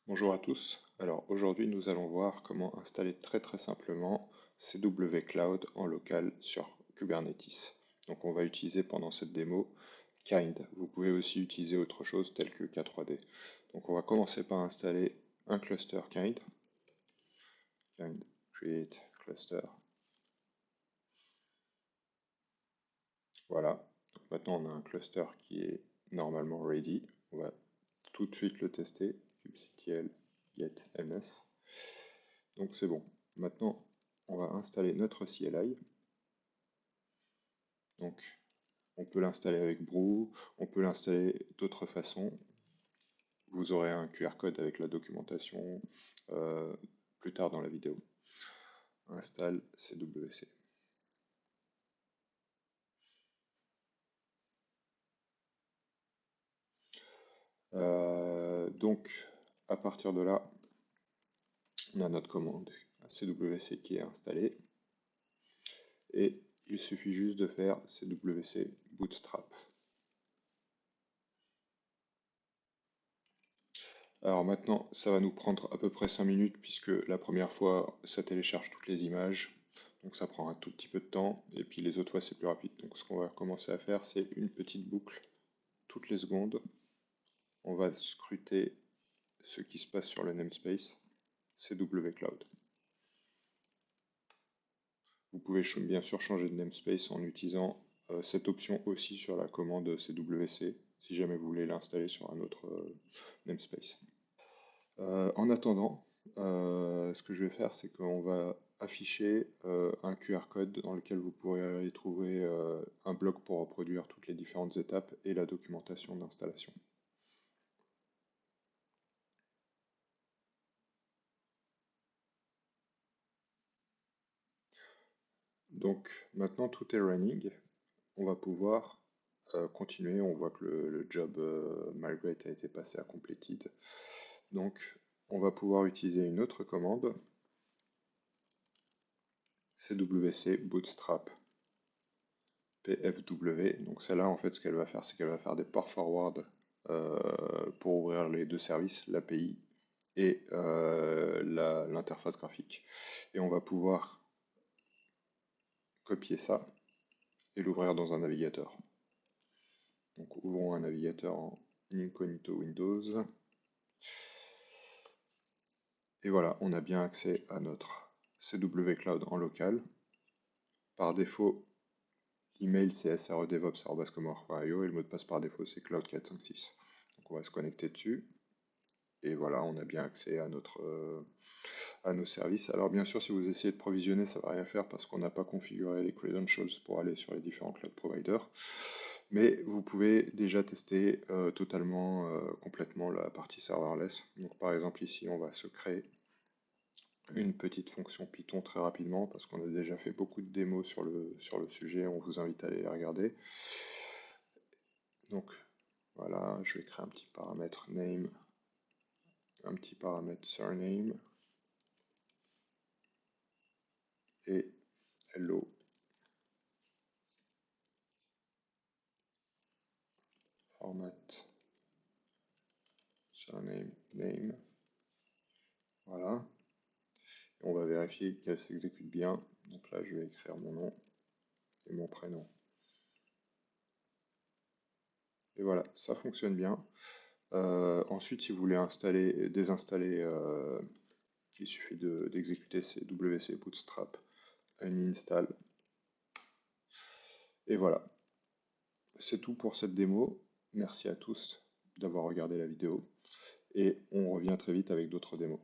Bonjour à tous. Alors aujourd'hui, nous allons voir comment installer très simplement CW Cloud en local sur Kubernetes. Donc on va utiliser pendant cette démo Kind. Vous pouvez aussi utiliser autre chose tel que K3D. Donc on va commencer par installer un cluster Kind. Kind create cluster. Voilà. Donc maintenant on a un cluster qui est normalement ready. On va tout de suite le tester. kubectl get ms. Donc c'est bon. Maintenant, on va installer notre CLI. Donc, on peut l'installer avec Brew, on peut l'installer d'autres façons. Vous aurez un QR code avec la documentation euh, plus tard dans la vidéo. Installe CWC. Donc, à partir de là, on a notre commande CWC qui est installée. Et il suffit juste de faire CWC bootstrap. Alors maintenant, ça va nous prendre à peu près 5 minutes puisque la première fois, ça télécharge toutes les images. Donc ça prend un tout petit peu de temps. Et puis les autres fois, c'est plus rapide. Donc ce qu'on va commencer à faire, c'est une petite boucle toutes les secondes. On va scruter ce qui se passe sur le namespace CW Cloud. Vous pouvez bien sûr changer de namespace en utilisant cette option aussi sur la commande CWC si jamais vous voulez l'installer sur un autre namespace. En attendant, ce que je vais faire, c'est qu'on va afficher un QR code dans lequel vous pourrez y trouver un bloc pour reproduire toutes les différentes étapes et la documentation d'installation. Donc maintenant tout est running, on va pouvoir continuer. On voit que le job migrate a été passé à completed. Donc on va pouvoir utiliser une autre commande, cwc bootstrap pfw. Donc celle-là, en fait, ce qu'elle va faire, c'est qu'elle va faire des port forward pour ouvrir les deux services, l'API et l'interface graphique. Et on va pouvoir copier ça et l'ouvrir dans un navigateur. Donc ouvrons un navigateur en incognito Windows. Et voilà, on a bien accès à notre CW Cloud en local. Par défaut, l'email c'est sredevops@comore.io et le mot de passe par défaut c'est cloud456. Donc on va se connecter dessus. Et voilà, on a bien accès à nos services. Alors bien sûr, si vous essayez de provisionner, ça ne va rien faire parce qu'on n'a pas configuré les credentials pour aller sur les différents cloud providers. Mais vous pouvez déjà tester totalement, complètement la partie serverless. Donc par exemple ici, on va se créer une petite fonction Python très rapidement parce qu'on a déjà fait beaucoup de démos sur le sujet. On vous invite à aller les regarder. Donc voilà, je vais créer un petit paramètre name, un petit paramètre surname et hello format surname name. Voilà. Et on va vérifier qu'elle s'exécute bien. Donc là, je vais écrire mon nom et mon prénom. Et voilà, ça fonctionne bien. Ensuite, si vous voulez désinstaller, il suffit d'exécuter CWC bootstrap uninstall. Et voilà, c'est tout pour cette démo. Merci à tous d'avoir regardé la vidéo et on revient très vite avec d'autres démos.